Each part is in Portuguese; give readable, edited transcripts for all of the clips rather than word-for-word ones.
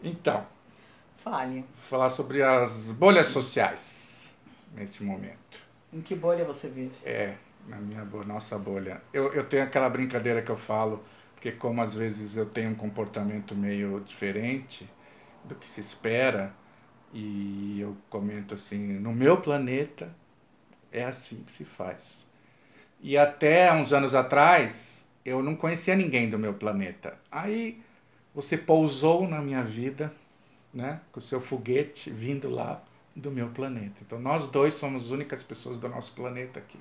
Então, Fale. falar sobre as bolhas sociais neste momento. Em que bolha você vive? Na minha nossa bolha. Eu tenho aquela brincadeira que eu falo, porque como às vezes eu tenho um comportamento meio diferente do que se espera, e eu comento assim, no meu planeta é assim que se faz. E até uns anos atrás, eu não conhecia ninguém do meu planeta. Aí você pousou na minha vida, né, com o seu foguete vindo lá do meu planeta. Então nós dois somos as únicas pessoas do nosso planeta aqui.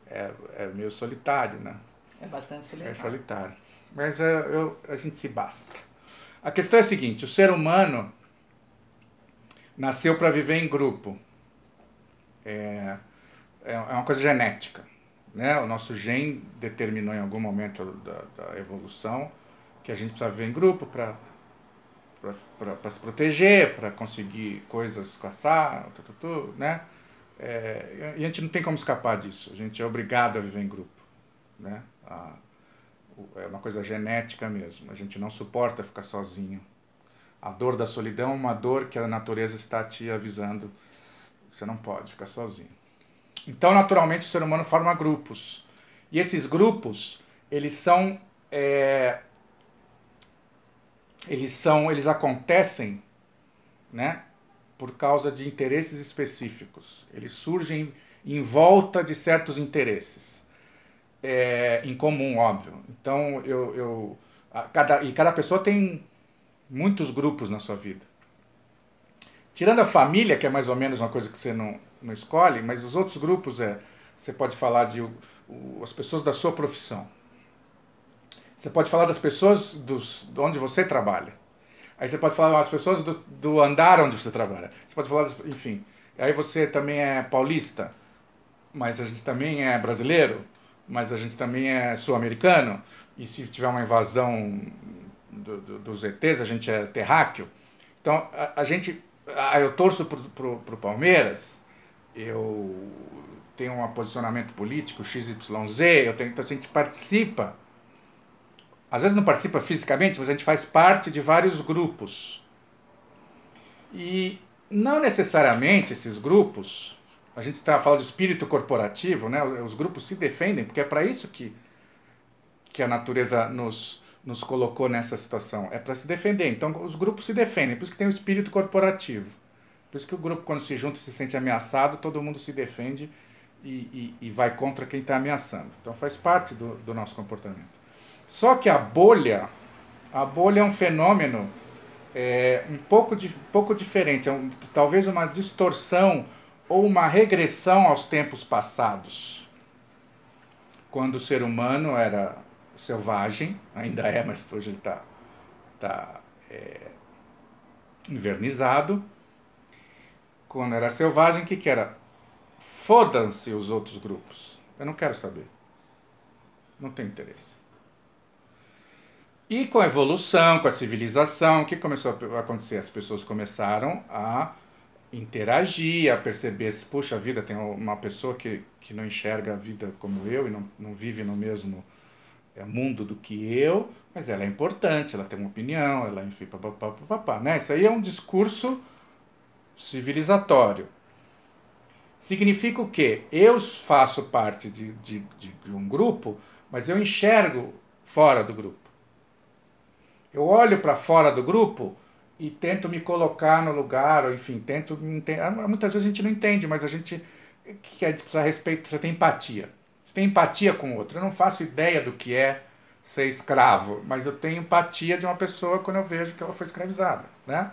É meio solitário, né? É bastante É solitário. solitário. Mas a gente se basta. A questão é a seguinte, o ser humano nasceu para viver em grupo. É uma coisa genética, né? O nosso gene determinou em algum momento da evolução que a gente precisa viver em grupo para se proteger, para conseguir coisas, caçar, né? E a gente não tem como escapar disso. A gente é obrigado a viver em grupo, né? É uma coisa genética mesmo. A gente não suporta ficar sozinho. A dor da solidão é uma dor que a natureza está te avisando. Você não pode ficar sozinho. Então, naturalmente, o ser humano forma grupos. E esses grupos, eles acontecem, né, por causa de interesses específicos. Eles surgem em volta de certos interesses. Em comum, óbvio. Então, cada pessoa tem muitos grupos na sua vida. Tirando a família, que é mais ou menos uma coisa que você não escolhe, mas os outros grupos você pode falar de as pessoas da sua profissão. Você pode falar das pessoas de onde você trabalha. Aí você pode falar das pessoas do andar onde você trabalha. Você pode falar, enfim. Aí você também é paulista, mas a gente também é brasileiro, mas a gente também é sul-americano. E se tiver uma invasão dos ETs, a gente é terráqueo. Então, eu torço pro Palmeiras, eu tenho um posicionamento político, XYZ, então a gente participa, às vezes não participa fisicamente, mas a gente faz parte de vários grupos. E não necessariamente esses grupos, a gente está falando de espírito corporativo, né? Os grupos se defendem, porque é para isso que a natureza nos colocou nessa situação. É para se defender. Então os grupos se defendem, por isso que tem o espírito corporativo. Por isso que o grupo, quando se junta e se sente ameaçado, todo mundo se defende e vai contra quem está ameaçando. Então faz parte do nosso comportamento. Só que a bolha é um fenômeno um pouco diferente, talvez uma distorção ou uma regressão aos tempos passados, quando o ser humano era selvagem, ainda é, mas hoje ele está invernizado. Quando era selvagem, o que era? Fodam-se os outros grupos. Eu não quero saber. Não tenho interesse. E com a evolução, com a civilização, o que começou a acontecer? As pessoas começaram a interagir, a perceber se, puxa vida, tem uma pessoa que não enxerga a vida como eu e não vive no mesmo mundo do que eu, mas ela é importante, ela tem uma opinião, ela enfim, papapá, né? Isso aí é um discurso civilizatório. Significa o quê? Eu faço parte de um grupo, mas eu enxergo fora do grupo. Eu olho para fora do grupo e tento me colocar no lugar, ou enfim, tento entender. Muitas vezes a gente não entende, mas a gente precisa respeito, precisa ter empatia. Você tem empatia com o outro. Eu não faço ideia do que é ser escravo, mas eu tenho empatia de uma pessoa quando eu vejo que ela foi escravizada, né?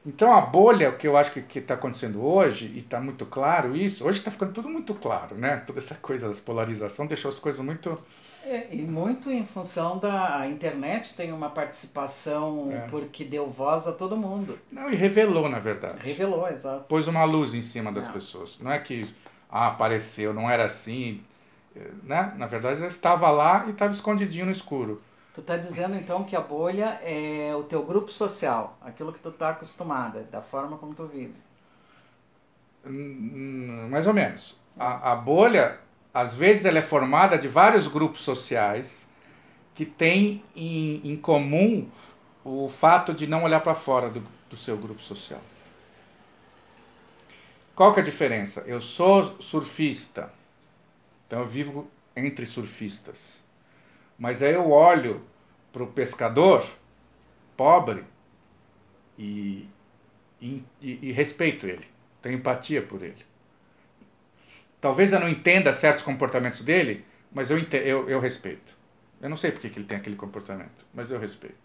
Então a bolha, o que eu acho que está acontecendo hoje, e está muito claro isso, hoje está ficando tudo muito claro, né? Toda essa coisa da polarização deixou as coisas muito... E muito em função da internet, tem uma participação porque deu voz a todo mundo. Não, e revelou, na verdade. Revelou, exato. Pôs uma luz em cima das pessoas. Não é que apareceu, não era assim, Né? Na verdade, ela estava lá e estava escondidinho no escuro. Tu tá dizendo então que a bolha é o teu grupo social, aquilo que tu tá acostumada, da forma como tu vive. Mais ou menos. A bolha, às vezes, ela é formada de vários grupos sociais que têm em comum o fato de não olhar para fora do seu grupo social. Qual que é a diferença? Eu sou surfista, então eu vivo entre surfistas. Mas aí eu olho para o pescador pobre e respeito ele, tenho empatia por ele. Talvez eu não entenda certos comportamentos dele, mas eu respeito. Eu não sei por que ele tem aquele comportamento, mas eu respeito.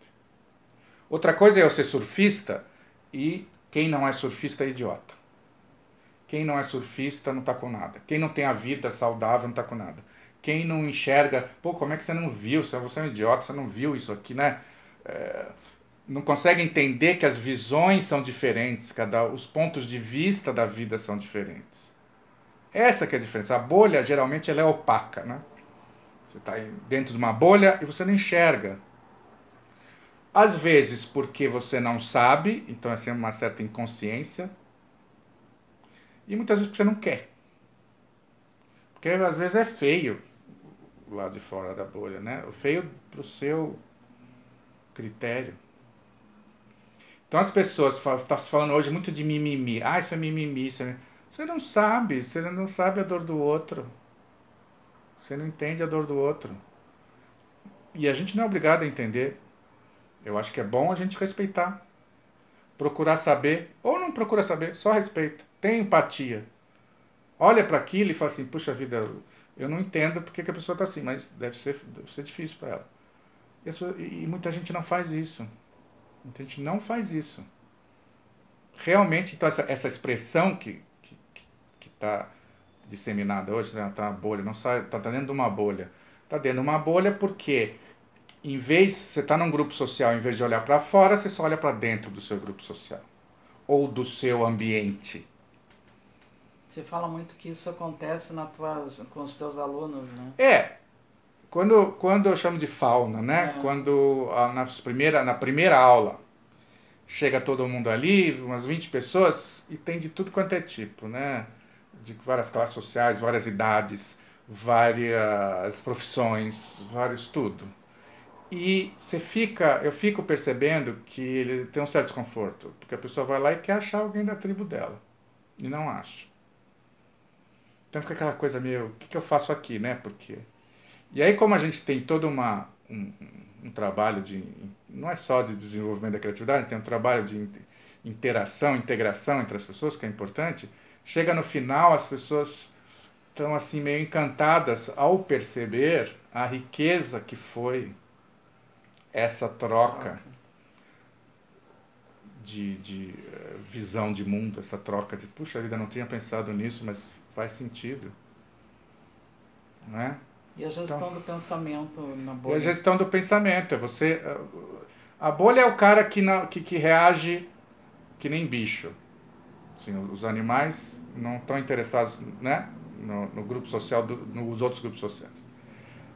Outra coisa é eu ser surfista e quem não é surfista é idiota. Quem não é surfista não está com nada. Quem não tem a vida saudável não está com nada. Quem não enxerga, pô, como é que você não viu? Você é um idiota, você não viu isso aqui, né? Não consegue entender que as visões são diferentes, os pontos de vista da vida são diferentes. Essa que é a diferença. A bolha, geralmente, ela é opaca, né? Você está dentro de uma bolha e você não enxerga. Às vezes porque você não sabe, então é sempre uma certa inconsciência. E muitas vezes porque você não quer. Porque às vezes é feio o lado de fora da bolha, né? O feio pro seu critério. Então as pessoas estão falando hoje muito de mimimi. Ah, isso é mimimi. Você não sabe a dor do outro. Você não entende a dor do outro. E a gente não é obrigado a entender. Eu acho que é bom a gente respeitar. Procurar saber, ou não procura saber, só respeita. Tem empatia. Olha para aquilo e fala assim, puxa vida, eu não entendo porque que a pessoa está assim, mas deve ser difícil para ela. E muita gente não faz isso. Muita gente não faz isso. Realmente, então, essa expressão que está disseminada hoje, né, tá uma bolha, não sai, tá dentro de uma bolha. Está dentro de uma bolha porque, em vez, você está num grupo social, em vez de olhar para fora, você só olha para dentro do seu grupo social. Ou do seu ambiente. Você fala muito que isso acontece com os teus alunos, né? Quando eu chamo de fauna, né? Quando na primeira aula chega todo mundo ali, umas 20 pessoas, e tem de tudo quanto é tipo, né? De várias classes sociais, várias idades, várias profissões, vários tudo. E eu fico percebendo que ele tem um certo desconforto, porque a pessoa vai lá e quer achar alguém da tribo dela, e não acha. Então fica aquela coisa meio, o que eu faço aqui, né? Porque... E aí, como a gente tem todo um trabalho não é só de desenvolvimento da criatividade, tem um trabalho de interação, integração entre as pessoas, que é importante, chega no final, as pessoas estão assim meio encantadas ao perceber a riqueza que foi essa troca de visão de mundo, essa troca de, puxa vida, não tinha pensado nisso, mas faz sentido. Né? E a gestão do pensamento na bolha? E a gestão do pensamento. A bolha é o cara que reage que nem bicho. Assim, os animais não estão interessados, né, no grupo social, nos outros grupos sociais.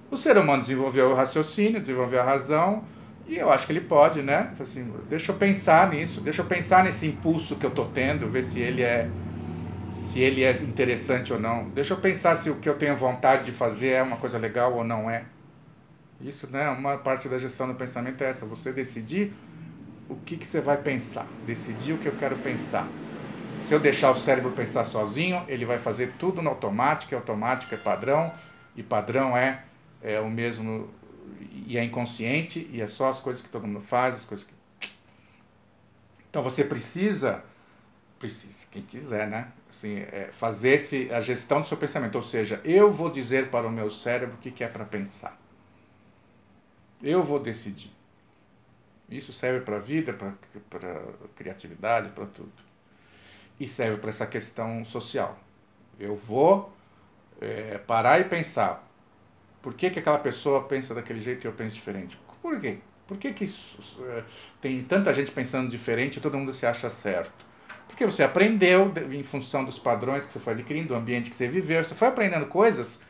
O ser humano desenvolveu o raciocínio, desenvolveu a razão, e eu acho que ele pode, né? Assim, deixa eu pensar nisso, deixa eu pensar nesse impulso que eu estou tendo, ver se ele é interessante ou não. Deixa eu pensar se o que eu tenho vontade de fazer é uma coisa legal ou não é. Isso, né? Uma parte da gestão do pensamento é essa, você decidir o que você vai pensar, decidir o que eu quero pensar. Se eu deixar o cérebro pensar sozinho, ele vai fazer tudo no automático, e automático é padrão, e padrão é o mesmo, e é inconsciente, e é só as coisas que todo mundo faz, as coisas que... Então você precisa, quem quiser, né? Assim, fazer a gestão do seu pensamento, ou seja, eu vou dizer para o meu cérebro o que é para pensar. Eu vou decidir. Isso serve para a vida, para criatividade, para tudo. E serve para essa questão social. Eu vou parar e pensar. Por que aquela pessoa pensa daquele jeito e eu penso diferente? Por quê? Por que tem tanta gente pensando diferente e todo mundo se acha certo? Porque você aprendeu, em função dos padrões que você foi adquirindo, do ambiente que você viveu, você foi aprendendo coisas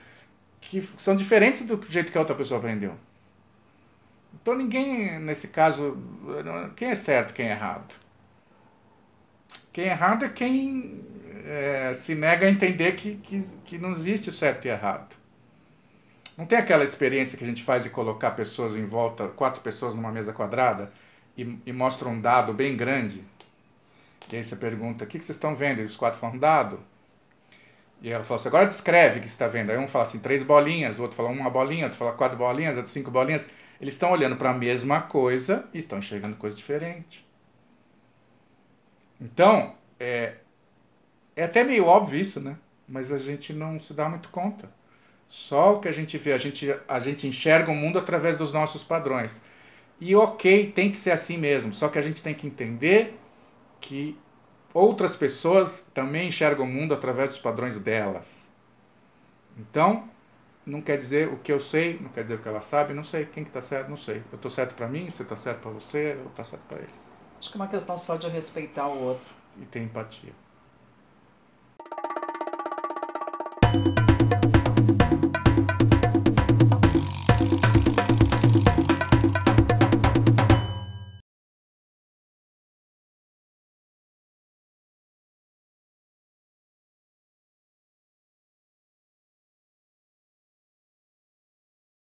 que são diferentes do jeito que a outra pessoa aprendeu. Então ninguém, nesse caso, quem é certo, quem é errado? Quem é errado é quem se nega a entender que não existe certo e errado. Não tem aquela experiência que a gente faz de colocar pessoas em volta, 4 pessoas numa mesa quadrada, e mostra um dado bem grande. E aí você pergunta, o que vocês estão vendo? E os 4 falam, um dado. E ela fala assim, agora descreve o que você está vendo. Aí um fala assim, 3 bolinhas, o outro fala 1 bolinha, o outro fala 4 bolinhas, o outro 5 bolinhas. Eles estão olhando para a mesma coisa e estão enxergando coisa diferente. Então, é até meio óbvio isso, né? Mas a gente não se dá muito conta. Só o que a gente vê, a gente enxerga o mundo através dos nossos padrões. E ok, tem que ser assim mesmo, só que a gente tem que entender que outras pessoas também enxergam o mundo através dos padrões delas. Então, não quer dizer o que eu sei, não quer dizer o que ela sabe, não sei. Quem que está certo, não sei. Eu estou certo para mim, você está certo para você, eu estou certo para ele. Acho que é uma questão só de respeitar o outro. E ter empatia.